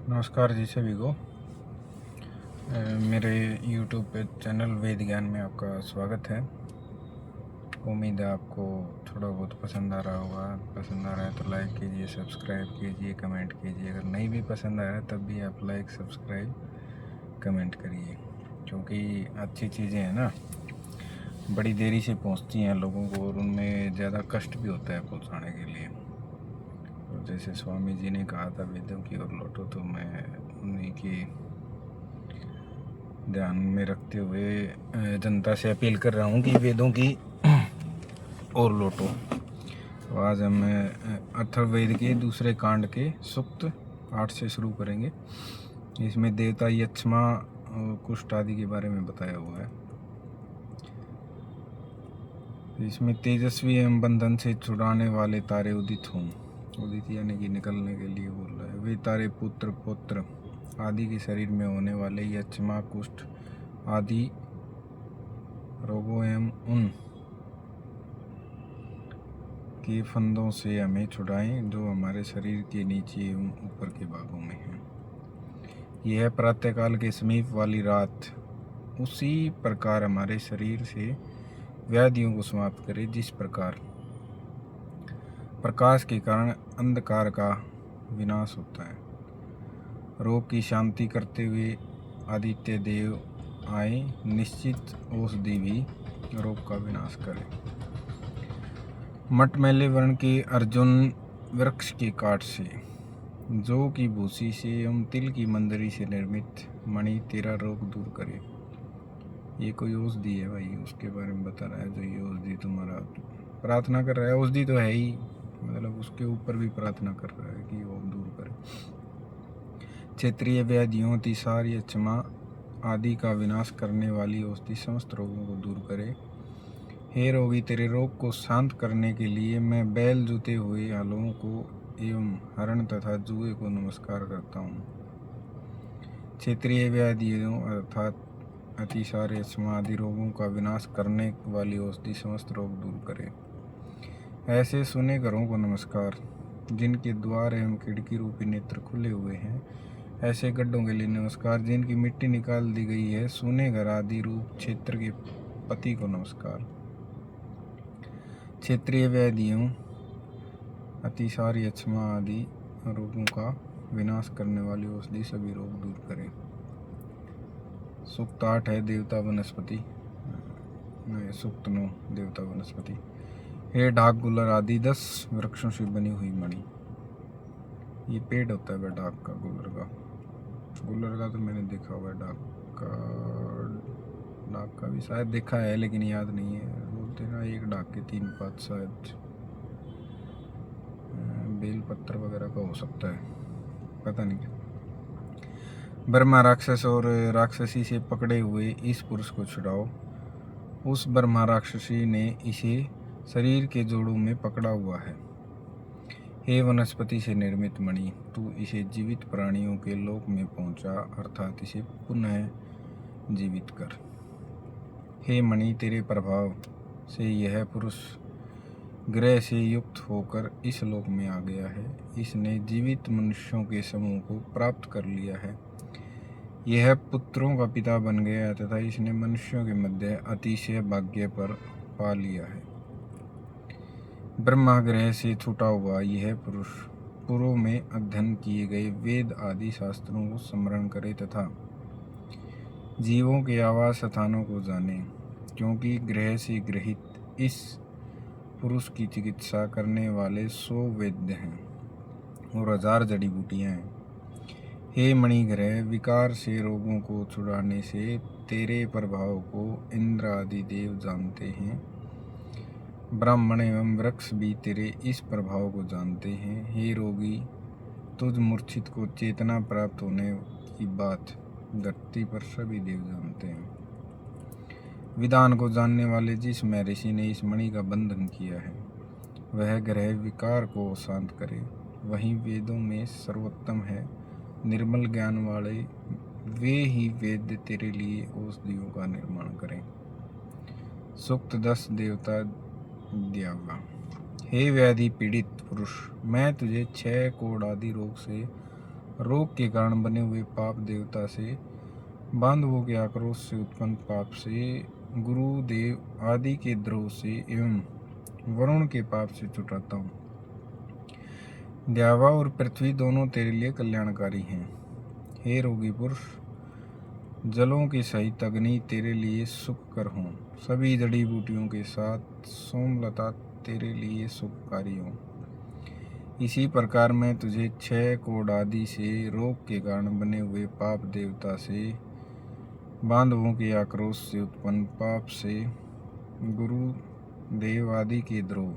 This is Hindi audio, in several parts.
नमस्कार जी सभी को। मेरे YouTube पे चैनल वेद ज्ञान में आपका स्वागत है। उम्मीद है आपको थोड़ा बहुत पसंद आ रहा होगा। पसंद आ रहा है तो लाइक कीजिए, सब्सक्राइब कीजिए, कमेंट कीजिए। अगर नहीं भी पसंद आया तब भी आप लाइक, सब्सक्राइब, कमेंट करिए, क्योंकि अच्छी चीज़ें हैं ना, बड़ी देरी से पहुंचती हैं लोगों को और उनमें ज़्यादा कष्ट भी होता है पहुंचाने के लिए। और जैसे स्वामी जी ने कहा था वेदों की ओर लौटो, तो मैं उन्हीं की ध्यान में रखते हुए जनता से अपील कर रहा हूँ कि वेदों की ओर लौटो। तो आज हम अथर्ववेद के दूसरे कांड के सूक्त 8 से शुरू करेंगे। इसमें देवता यक्षमा और कुष्ठ आदि के बारे में बताया हुआ है। इसमें तेजस्वी एवं बंधन से छुड़ाने वाले तारे उदित हों। उदित यानी कि निकलने के लिए बोल रहा है। वे तारे पुत्र पुत्र आदि के शरीर में होने वाले यक्षमा, कुष्ठ आदि रोगों एवं उन के फंदों से हमें छुड़ाएं जो हमारे शरीर के नीचे एवं ऊपर के भागों में हैं। यह प्रातःकाल के समीप वाली रात उसी प्रकार हमारे शरीर से व्याधियों को समाप्त करे, जिस प्रकार प्रकाश के कारण अंधकार का विनाश होता है। रोग की शांति करते हुए आदित्य देव आए, निश्चित औषधि भी रोग का विनाश करे। मटमैले वर्ण के अर्जुन वृक्ष के काट से, जौ की भूसी से एवं तिल की मंजरी से निर्मित मणि तेरा रोग दूर करे। ये कोई औषधि है भाई, उसके बारे में बता रहा है। जो ये औषधि तुम्हारा प्रार्थना कर रहा है, औषधि तो है ही, मतलब उसके ऊपर भी प्रार्थना कर रहा है कि वो दूर करे। क्षेत्रीय व्याधियों, अतिसार, यक्षमा आदि का विनाश करने वाली औषधि समस्त रोगों को दूर करे। हे रोगी, तेरे रोग को शांत करने के लिए मैं बैल जूते हुए हलों को एवं हरण तथा जुए को नमस्कार करता हूँ। क्षेत्रीय व्याधियों अर्थात अतिसार, यक्षमा आदि रोगों का विनाश करने वाली औषधि समस्त रोग दूर करे। ऐसे सुने घरों को नमस्कार, जिनके द्वार एवं खिड़की रूपी नेत्र खुले हुए हैं। ऐसे गड्ढों के लिए नमस्कार, जिनकी मिट्टी निकाल दी गई है। सुने घर आदि रूप क्षेत्र के पति को नमस्कार। क्षेत्रीय व्याधियों, अतिसार, यक्षमा आदि रोगों का विनाश करने वाली औषधि सभी रोग दूर करे। सूक्त 8 है देवता वनस्पति। सूक्त 9 देवता वनस्पति। हे ढाक, गुलर आदि 10 वृक्षों से बनी हुई मणि। ये पेड़ होता है ढाक का, गुलर का। गुलर का तो मैंने देखा हुआ है, ढाक का भी शायद देखा है, लेकिन याद नहीं है। बोलते ना एक ढाक के 3 पात, शायद बेल पत्र वगैरह का हो सकता है, पता नहीं। ब्रह्मा राक्षस और राक्षसी से पकड़े हुए इस पुरुष को छुड़ाओ। उस ब्रह्मा राक्षसी ने इसे शरीर के जोड़ों में पकड़ा हुआ है। हे वनस्पति से निर्मित मणि, तू इसे जीवित प्राणियों के लोक में पहुंचा, अर्थात इसे पुनः जीवित कर। हे मणि, तेरे प्रभाव से यह पुरुष ग्रह से युक्त होकर इस लोक में आ गया है। इसने जीवित मनुष्यों के समूह को प्राप्त कर लिया है। यह पुत्रों का पिता बन गया तथा इसने मनुष्यों के मध्य अतिशय भाग्य पर पा लिया है। ब्रह्मा ग्रह से छूटा हुआ यह पुरुष पूर्व में अध्ययन किए गए वेद आदि शास्त्रों को स्मरण करे तथा जीवों के आवास स्थानों को जाने, क्योंकि ग्रह से ग्रहित इस पुरुष की चिकित्सा करने वाले 100 वैद्य हैं और 1000 जड़ी बूटियाँ हैं। हे मणिग्रह, विकार से रोगों को छुड़ाने से तेरे प्रभाव को इंद्र आदि देव जानते हैं। ब्राह्मण एवं वृक्ष भी तेरे इस प्रभाव को जानते हैं। हे रोगी, तुझ मूर्छित को चेतना प्राप्त होने की बात धरती पर सभी देव जानते हैं। विधान को जानने वाले जिस महर्षि ने इस मणि का बंधन किया है, वह ग्रह विकार को शांत करे। वही वेदों में सर्वोत्तम है। निर्मल ज्ञान वाले वे ही वेद तेरे लिए औषधियों का निर्माण करें। सूक्त 10 देवता द्यावा। हे व्याधि पीड़ित पुरुष, मैं तुझे 6 कोढ़ आदि रोग से रोग के कारण बने हुए पाप, देवता से, बांधवों के आक्रोश से उत्पन्न पाप से, गुरु देव आदि के द्रोह से एवं वरुण के पाप से छुटाता हूँ। द्यावा और पृथ्वी दोनों तेरे लिए कल्याणकारी हैं। हे रोगी पुरुष, जलों के सहित अग्नि तेरे लिए सुखकर हों, सभी जड़ी बूटियों के साथ सोमलता तेरे लिए सुखकारी हों। इसी प्रकार मैं तुझे 6 कोढ़ आदि से, रोग के कारण बने हुए पाप, देवता से, बांधवों के आक्रोश से उत्पन्न पाप से, गुरु देव आदि के द्रोह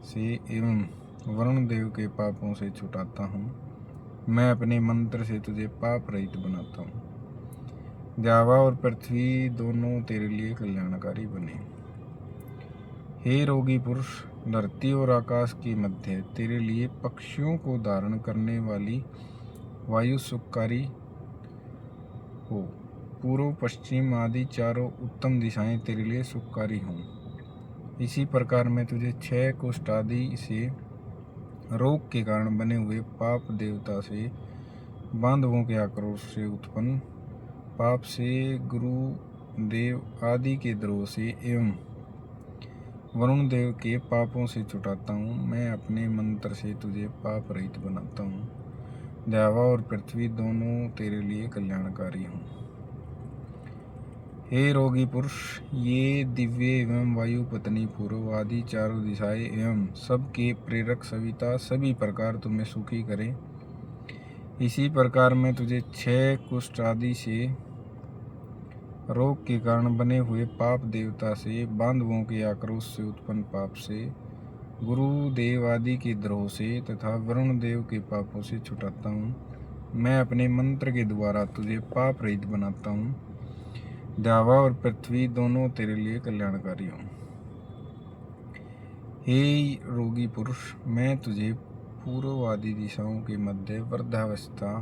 से एवं वरुण देव के पापों से छुटाता हूँ। मैं अपने मंत्र से तुझे पाप रहित बनाता हूँ। द्यावा और पृथ्वी दोनों तेरे लिए कल्याणकारी बने। हे रोगी पुरुष, धरती और आकाश के मध्य तेरे लिए पक्षियों को धारण करने वाली वायु सुखकारी हो। पूर्व, पश्चिम आदि चारों उत्तम दिशाएं तेरे लिए सुखकारी हों। इसी प्रकार मैं तुझे 6 कुष्ठ आदि से, रोग के कारण बने हुए पाप, देवता से, बांधवों के आक्रोश से उत्पन्न पाप से, गुरु देव आदि के द्रोह से एवं वरुण देव के पापों से छुटाता हूँ। मैं अपने मंत्र से तुझे पाप रहित बनाता हूँ। द्यावा और पृथ्वी दोनों तेरे लिए कल्याणकारी हों। हे रोगी पुरुष, ये दिव्य एवं वायु पत्नी, पूर्व आदि चारों दिशाएं एवं सबके प्रेरक सविता सभी प्रकार तुम्हें सुखी करें। इसी प्रकार मैं तुझे 6 कुष्ठ आदि से, रोग के कारण बने हुए पाप, देवता से, बांधवों के आक्रोश से उत्पन्न पाप से, गुरु देव आदि के द्रोह से तथा वरुण देव के पापों से छुटाता हूँ। मैं अपने मंत्र के द्वारा तुझे पाप रहित बनाता हूँ। द्यावा और पृथ्वी दोनों तेरे लिए कल्याणकारी हों। हे रोगी पुरुष, मैं तुझे पूर्व आदि दिशाओं के मध्य वृद्धावस्था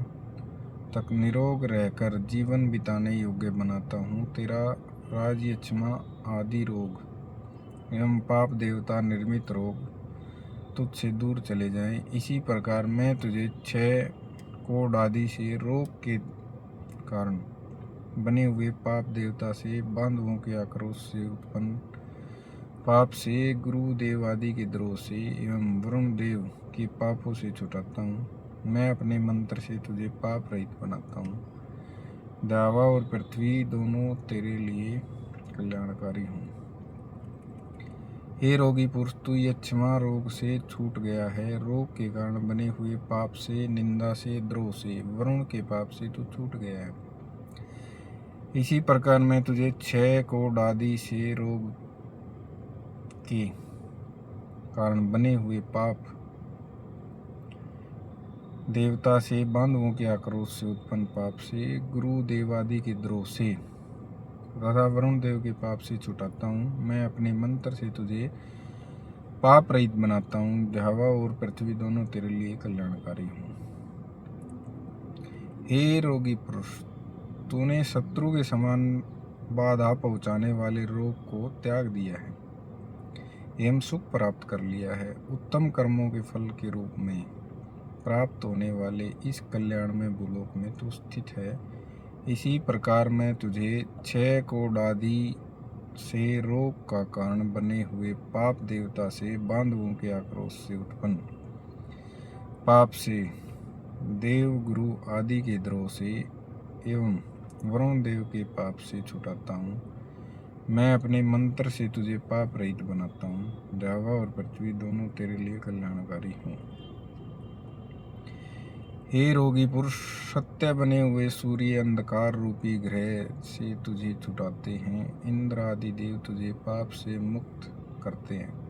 तक निरोग रहकर जीवन बिताने योग्य बनाता हूँ। तेरा राजयक्षमा आदि रोग एवं पाप, देवता निर्मित रोग तुझसे दूर चले जाएं। इसी प्रकार मैं तुझे 6 कोढ़ आदि से, रोग के कारण बने हुए पाप, देवता से, बांधवों के आक्रोश से उत्पन्न पाप से, गुरु देव आदि के द्रोह से एवं वरुण देव के पापों से छुटाता हूँ। मैं अपने मंत्र से तुझे पाप रहित बनाता हूँ। द्यावा और पृथ्वी दोनों तेरे लिए कल्याणकारी हों। हे रोगी पुरुष, तू यक्षमा रोग से छूट गया है। रोग के कारण बने हुए पाप से, निंदा से, द्रोह से, वरुण के पाप से तू छूट गया है। इसी प्रकार मैं तुझे 6 कोढ़ आदि से, रोग के कारण बने हुए पाप, देवता से, बांधवों के आक्रोश से उत्पन्न पाप से, गुरु देव आदि के द्रोह से तथा वरुण देव के पाप से छुटाता हूँ। मैं अपने मंत्र से तुझे पाप रहित बनाता हूँ। द्यावा और पृथ्वी दोनों तेरे लिए कल्याणकारी हों। हे रोगी पुरुष, तूने शत्रु के समान बाधा पहुँचाने वाले रोग को त्याग दिया है एवं सुख प्राप्त कर लिया है। उत्तम कर्मों के फल के रूप में प्राप्त होने वाले इस कल्याण में भूलोक में तू स्थित है। इसी प्रकार मैं तुझे 6 कोढ़ आदि से, रोग का कारण बने हुए पाप, देवता से, बांधवों के आक्रोश से उत्पन्न पाप से, देव गुरु आदि के द्रोह से एवं वरुण देव के पाप से छुटाता हूँ। मैं अपने मंत्र से तुझे पाप रहित बनाता हूँ। द्यावा और पृथ्वी दोनों तेरे लिए कल्याणकारी हों। हे रोगी पुरुष, सत्य बने हुए सूर्य अंधकार रूपी ग्रह से तुझे छुटाते हैं। इंद्र आदि देव तुझे पाप से मुक्त करते हैं।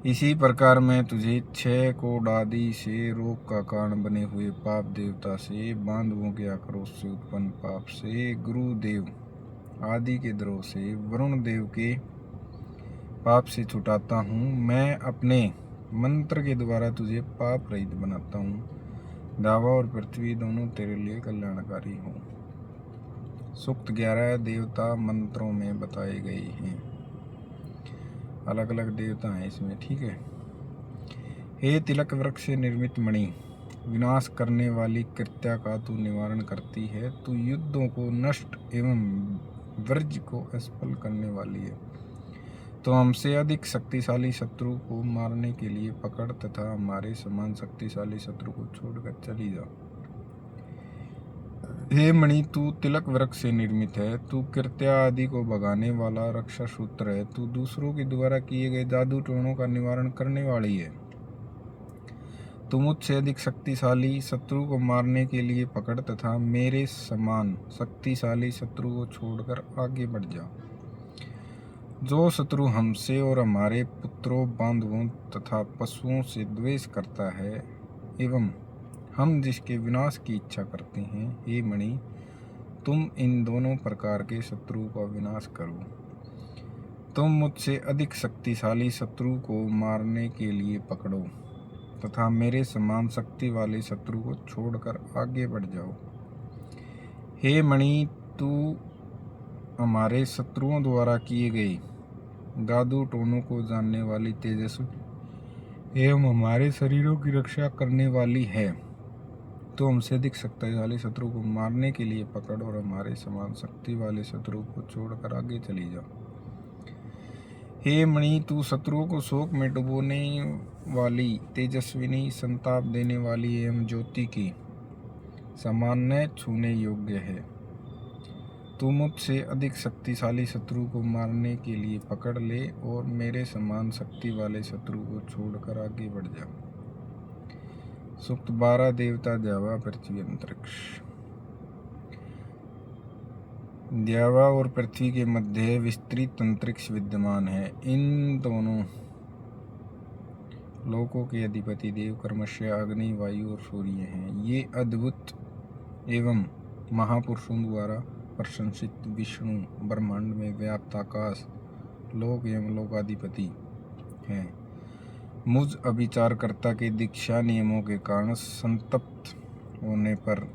इसी प्रकार मैं तुझे 6 कोढ़ आदि से, रोग का कारण बने हुए पाप, देवता से, बांधवों के आक्रोश से उत्पन्न पाप से, गुरु देव आदि के द्रोह से, वरुण देव के पाप से छुटाता हूँ। मैं अपने मंत्र के द्वारा तुझे पाप रहित बनाता हूँ। द्यावा और पृथ्वी दोनों तेरे लिए कल्याणकारी हों। सूक्त 11 देवता मंत्रों में बताए गए हैं। अलग अलग देवता हैं इसमें, ठीक है। हे तिलक वृक्ष से निर्मित मणि, विनाश करने वाली कृत्या का तू निवारण करती है। तू युद्धों को नष्ट एवं वर्ज को असफल करने वाली है। तो हमसे अधिक शक्तिशाली शत्रु को मारने के लिए पकड़ तथा हमारे समान शक्तिशाली शत्रु को छोड़कर चली जा। हे मणि, तू तिलक वृक्ष से निर्मित है। तू कृत्या आदि को भगाने वाला रक्षा सूत्र है। तू दूसरों के द्वारा किए गए जादू टोनों का निवारण करने वाली है। तू मुझसे अधिक शक्तिशाली शत्रु को मारने के लिए पकड़ तथा मेरे समान शक्तिशाली शत्रु को छोड़कर आगे बढ़ जा। जो शत्रु हमसे और हमारे पुत्रों, बांधवों तथा पशुओं से द्वेष करता है एवं हम जिसके विनाश की इच्छा करते हैं, हे मणि, तुम इन दोनों प्रकार के शत्रु का विनाश करो। तुम मुझसे अधिक शक्तिशाली शत्रु को मारने के लिए पकड़ो तथा मेरे समान शक्ति वाले शत्रु को छोड़कर आगे बढ़ जाओ। हे मणि, तू हमारे शत्रुओं द्वारा किए गए जादू टोनों को जानने वाली तेजस्वी एवं हमारे शरीरों की रक्षा करने वाली है। तो हमसे अधिक शक्तिशाली शत्रु को मारने के लिए पकड़ और हमारे समान शक्ति वाले शत्रु को छोड़कर आगे चली जा। हे मणि, तू शत्रुओं को शोक में डुबोने वाली तेजस्विनी, संताप देने वाली एवं ज्योति की समान न छूने योग्य है। तू मुझसे अधिक शक्तिशाली शत्रु को मारने के लिए पकड़ ले और मेरे समान शक्ति वाले शत्रु को छोड़कर आगे बढ़ जा। सूक्त 12 देवता, द्यावा, पृथ्वी, अंतरिक्ष। द्यावा और पृथ्वी के मध्य विस्तृत अंतरिक्ष विद्यमान है। इन दोनों लोकों के अधिपति देव क्रमशः अग्नि, वायु और सूर्य हैं। ये अद्भुत एवं महापुरुषों द्वारा प्रशंसित विष्णु ब्रह्मांड में व्याप्त आकाश लोक एवं लोकाधिपति हैं। मुझ अभिचारकर्ता के दीक्षा नियमों के कारण संतप्त होने पर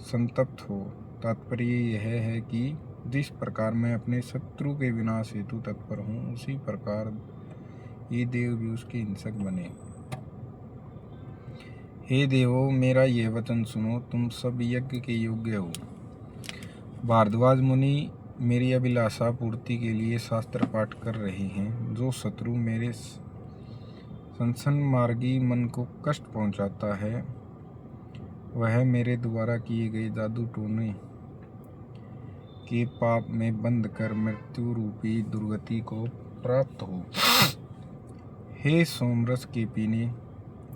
संतप्त हो। तात्पर्य यह है कि जिस प्रकार मैं अपने शत्रु के विनाश हेतु तत्पर हूँ, उसी प्रकार ये देव भी उसके हिंसक बने। हे देवो, मेरा यह वचन सुनो, तुम सब यज्ञ के योग्य हो। भारद्वाज मुनि मेरी अभिलाषा पूर्ति के लिए शास्त्र पाठ कर रहे हैं। जो शत्रु मेरे संसन मार्गी मन को कष्ट पहुंचाता है, वह मेरे द्वारा किए गए जादू टोने के पाप में बंध कर मृत्यु रूपी दुर्गति को प्राप्त हो। हे सोमरस के पीने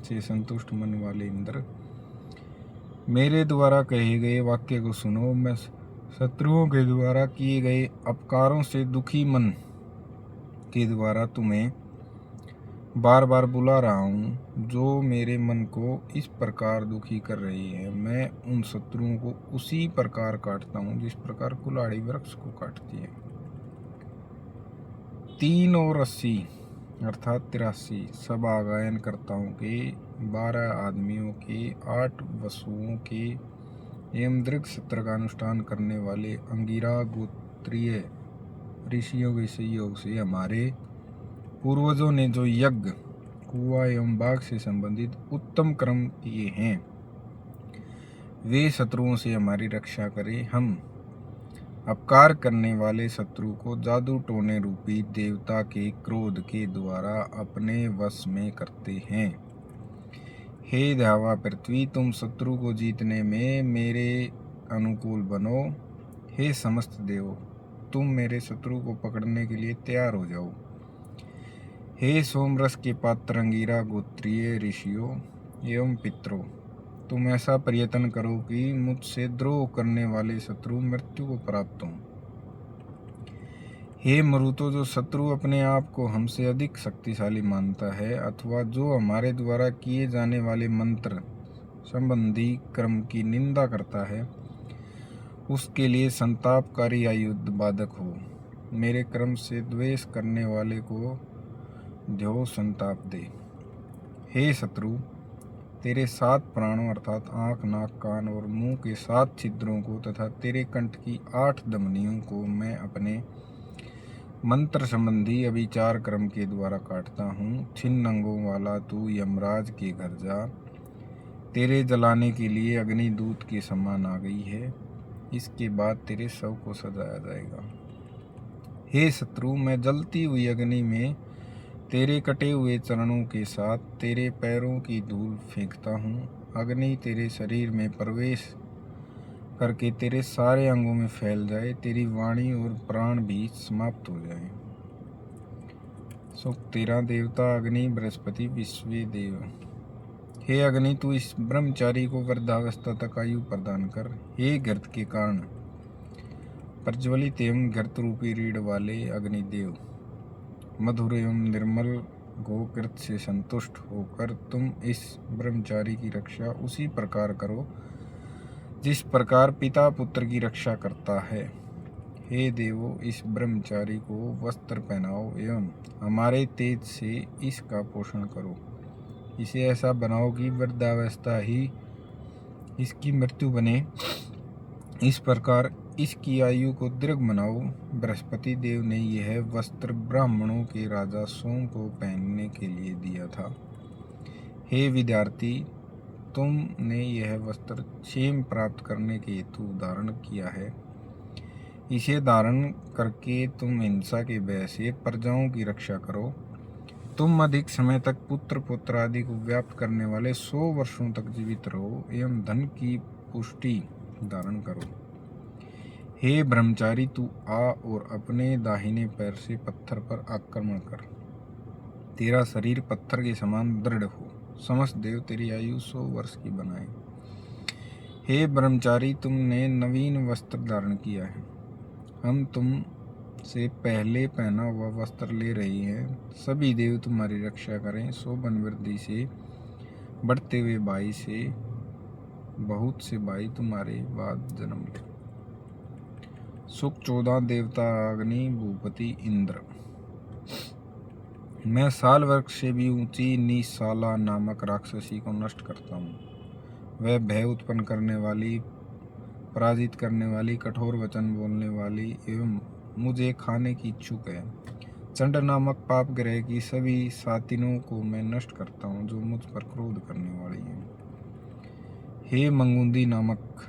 से संतुष्ट मन वाले इंद्र, मेरे द्वारा कहे गए वाक्य को सुनो। मैं शत्रुओं के द्वारा किए गए अपकारों से दुखी मन के द्वारा तुम्हें बार बार बुला रहा हूँ, जो मेरे मन को इस प्रकार दुखी कर रही है। मैं उन शत्रुओं को उसी प्रकार काटता हूँ जिस प्रकार कुल्हाड़ी वृक्ष को काटती है। 3 और 80 अर्थात 83 सब आगायन कर्ताओं के, 12 आदमियों के, 8 वसुओं के एवं दृढ़ सत्र का अनुष्ठान करने वाले अंगिरा गोत्रीय ऋषियों के सहयोग से हमारे पूर्वजों ने जो यज्ञ, कुआ एवं बाघ से संबंधित उत्तम कर्म किए हैं, वे शत्रुओं से हमारी रक्षा करें। हम अपकार करने वाले शत्रु को जादू टोने रूपी देवता के क्रोध के द्वारा अपने वश में करते हैं। हे द्यावा पृथ्वी, तुम शत्रु को जीतने में मेरे अनुकूल बनो। हे समस्त देव, तुम मेरे शत्रु को पकड़ने के लिए तैयार हो जाओ। हे सोमरस के पात्र अंगिरा गोत्रीय ऋषियों एवं पितरों, तुम ऐसा प्रयत्न करो कि मुझसे द्रोह करने वाले शत्रु मृत्यु को प्राप्त हों। हे मरुतो, जो शत्रु अपने आप को हमसे अधिक शक्तिशाली मानता है अथवा जो हमारे द्वारा किए जाने वाले मंत्र संबंधी कर्म की निंदा करता है, उसके लिए संतापकारी आयुध बाधक हो। मेरे कर्म से द्वेष करने वाले को जो संताप दे। हे शत्रु, तेरे 7 प्राणों अर्थात आँख, नाक, कान और मुंह के 7 छिद्रों को तथा तेरे कंठ की 8 धमनियों को मैं अपने मंत्र संबंधी अभिचार कर्म के द्वारा काटता हूँ। छिन्न अंगों वाला तू यमराज के घर जा। तेरे जलाने के लिए अग्नि दूत के समान आ गई है। इसके बाद तेरे शव को सजाया जाएगा। हे शत्रु, मैं जलती हुई अग्नि में तेरे कटे हुए चरणों के साथ तेरे पैरों की धूल फेंकता हूँ। अग्नि तेरे शरीर में प्रवेश करके तेरे सारे अंगों में फैल जाए, तेरी वाणी और प्राण भी समाप्त हो जाए। सुख तेरा देवता अग्नि बृहस्पति विश्व देव। हे अग्नि, तू इस ब्रह्मचारी को वृद्धावस्था तक आयु प्रदान कर। हे घृत के कारण प्रज्वलित एवं घृत रूपी रीढ़ वाले अग्निदेव, मधुर एवं निर्मल गोकृत से संतुष्ट होकर तुम इस ब्रह्मचारी की रक्षा उसी प्रकार करो जिस प्रकार पिता पुत्र की रक्षा करता है। हे देवो, इस ब्रह्मचारी को वस्त्र पहनाओ एवं हमारे तेज से इसका पोषण करो। इसे ऐसा बनाओ कि वृद्धावस्था ही इसकी मृत्यु बने। इस प्रकार इसकी आयु को दीर्घ बनाओ। बृहस्पति देव ने यह वस्त्र ब्राह्मणों के राजा सोम को पहनने के लिए दिया था। हे विद्यार्थी, तुमने यह वस्त्र क्षेम प्राप्त करने के हेतु धारण किया है। इसे धारण करके तुम हिंसा के भय से प्रजाओं की रक्षा करो। तुम अधिक समय तक पुत्र पुत्र आदि को व्याप्त करने वाले 100 वर्षों तक जीवित रहो एवं धन की पुष्टि धारण करो। हे ब्रह्मचारी, तू आ और अपने दाहिने पैर से पत्थर पर आक्रमण कर। तेरा शरीर पत्थर के समान दृढ़ हो। समस्त देव तेरी आयु 100 वर्ष की बनाए। हे ब्रह्मचारी, तुमने नवीन वस्त्र धारण किया है। हम तुम से पहले पहना हुआ वस्त्र ले रही हैं। सभी देव तुम्हारी रक्षा करें। शोभन वृद्धि से बढ़ते हुए भाई से बहुत से भाई तुम्हारे बाद जन्म ले। सुख 14 देवता अग्नि भूपति इंद्र। मैं साल वृक्ष से भी ऊंची निशाला नामक राक्षसी को नष्ट करता हूँ। वह भय उत्पन्न करने वाली, पराजित करने वाली, कठोर वचन बोलने वाली एवं मुझे खाने की इच्छुक है। चंड नामक पाप ग्रह की सभी सातिनों को मैं नष्ट करता हूँ जो मुझ पर क्रोध करने वाली हैं। हे मंगुंदी नामक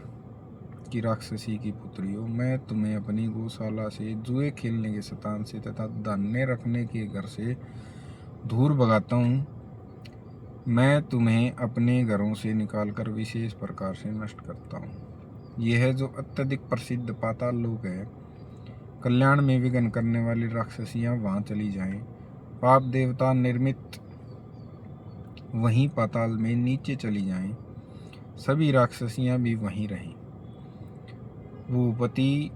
की राक्षसी की पुत्रियों, मैं तुम्हें अपनी गौशाला से, जुए खेलने के स्थान से तथा धान्य रखने के घर से दूर भगाता हूँ। मैं तुम्हें अपने घरों से निकालकर विशेष प्रकार से नष्ट करता हूँ। यह जो अत्यधिक प्रसिद्ध पाताल लोक है, कल्याण में विघ्न करने वाली राक्षसियाँ वहाँ चली जाएं। पाप देवता निर्मित वहीं पाताल में नीचे चली जाएं। सभी राक्षसियाँ भी वहीं रहें। भूपति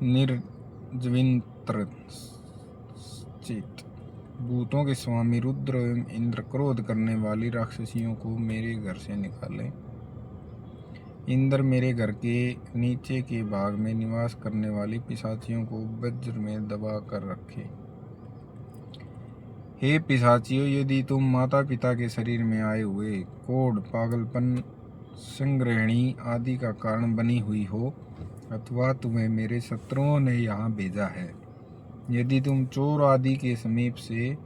निर्जविंत्र चित, भूतों के स्वामी रुद्र एवं इंद्र, क्रोध करने वाली राक्षसियों को मेरे घर से निकालें। इंद्र, मेरे घर के नीचे के भाग में निवास करने वाली पिशाचियों को वज्र में दबा कर रखे। हे पिशाचियों, यदि तुम माता पिता के शरीर में आए हुए कोढ़, पागलपन, संग्रहणी आदि का कारण बनी हुई हो, अथवा तुम्हें मेरे शत्रुओं ने यहाँ भेजा है, यदि तुम चोर आदि के समीप से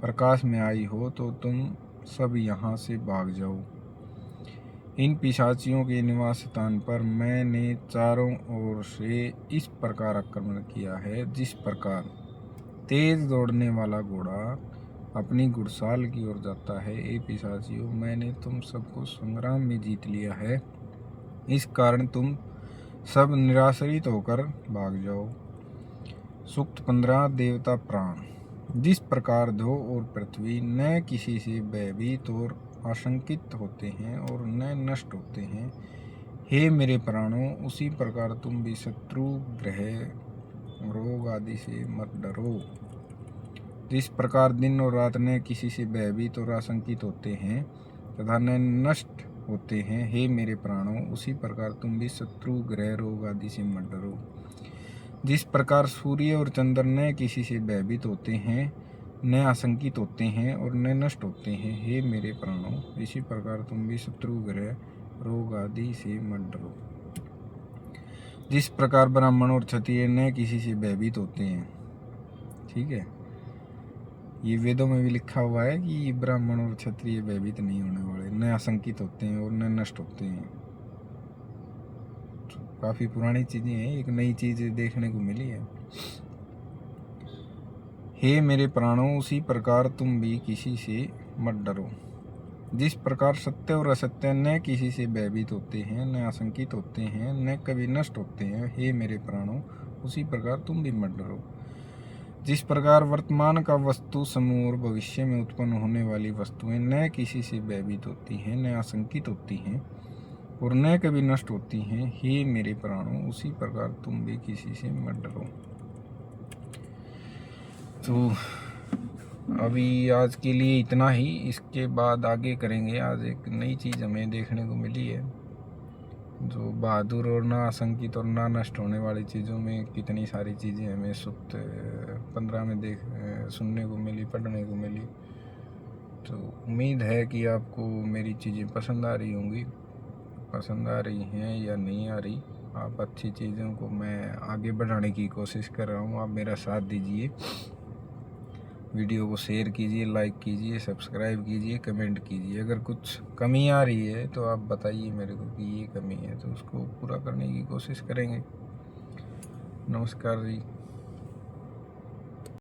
प्रकाश में आई हो, तो तुम सब यहाँ से भाग जाओ। इन पिशाचियों के निवास स्थान पर मैंने चारों ओर से इस प्रकार आक्रमण किया है, जिस प्रकार तेज दौड़ने वाला घोड़ा अपनी घुड़साल की ओर जाता है। ए पिशाचियों, मैंने तुम सबको संग्राम में जीत लिया है। इस कारण तुम सब निराश्रित होकर भाग जाओ। सूक्त 15 देवता प्राण। जिस प्रकार ध्रुव और पृथ्वी न किसी से भयभीत और आशंकित होते हैं और न नष्ट होते हैं, हे मेरे प्राणों, उसी प्रकार तुम भी शत्रु, ग्रह, रोग आदि से मत डरो। जिस प्रकार दिन और रात न किसी से भयभीत और आशंकित होते हैं तथा न नष्ट होते हैं, हे मेरे प्राणों, उसी प्रकार तुम भी शत्रु, ग्रह, रोग आदि से मत डरो। जिस प्रकार सूर्य और चंद्र न किसी से भयभीत होते हैं, न आशंकित होते हैं और न नष्ट होते हैं, हे मेरे प्राणों, इसी प्रकार तुम भी शत्रु, ग्रह, रोग आदि से मत डरो। जिस प्रकार ब्राह्मण और क्षत्रिय न किसी से भयभीत होते हैं, ठीक है, ये वेदों में भी लिखा हुआ है कि ब्राह्मण और क्षत्रिय भयभीत नहीं होने वाले, न आशंकित होते हैं और न नष्ट होते हैं। तो काफ़ी पुरानी चीज़ें हैं, एक नई चीज़ देखने को मिली है। हे मेरे प्राणों, उसी प्रकार तुम भी किसी से मत डरो। जिस प्रकार सत्य और असत्य न किसी से भयभीत होते हैं, न आशंकित होते हैं, न कभी नष्ट होते हैं, हे मेरे प्राणों, उसी प्रकार तुम भी मत डरो। जिस प्रकार वर्तमान का वस्तु समूह और भविष्य में उत्पन्न होने वाली वस्तुएं न किसी से भयभीत होती हैं, न आशंकित होती हैं और न कभी नष्ट होती हैं, हे मेरे प्राणों, उसी प्रकार तुम भी किसी से मत डरो। तो अभी आज के लिए इतना ही, इसके बाद आगे करेंगे। आज एक नई चीज़ हमें देखने को मिली है, जो बहादुर और ना आशंकित और ना नष्ट होने वाली चीज़ों में कितनी सारी चीज़ें हमें सूक्त 15 में सुनने को मिली, पढ़ने को मिली। तो उम्मीद है कि आपको मेरी चीज़ें पसंद आ रही होंगी। पसंद आ रही हैं या नहीं आ रही, आप अच्छी चीज़ों को मैं आगे बढ़ाने की कोशिश कर रहा हूँ, आप मेरा साथ दीजिए। वीडियो को शेयर कीजिए, लाइक कीजिए, सब्सक्राइब कीजिए, कमेंट कीजिए। अगर कुछ कमी आ रही है तो आप बताइए मेरे को कि ये कमी है, तो उसको पूरा करने की कोशिश करेंगे। नमस्कार जी।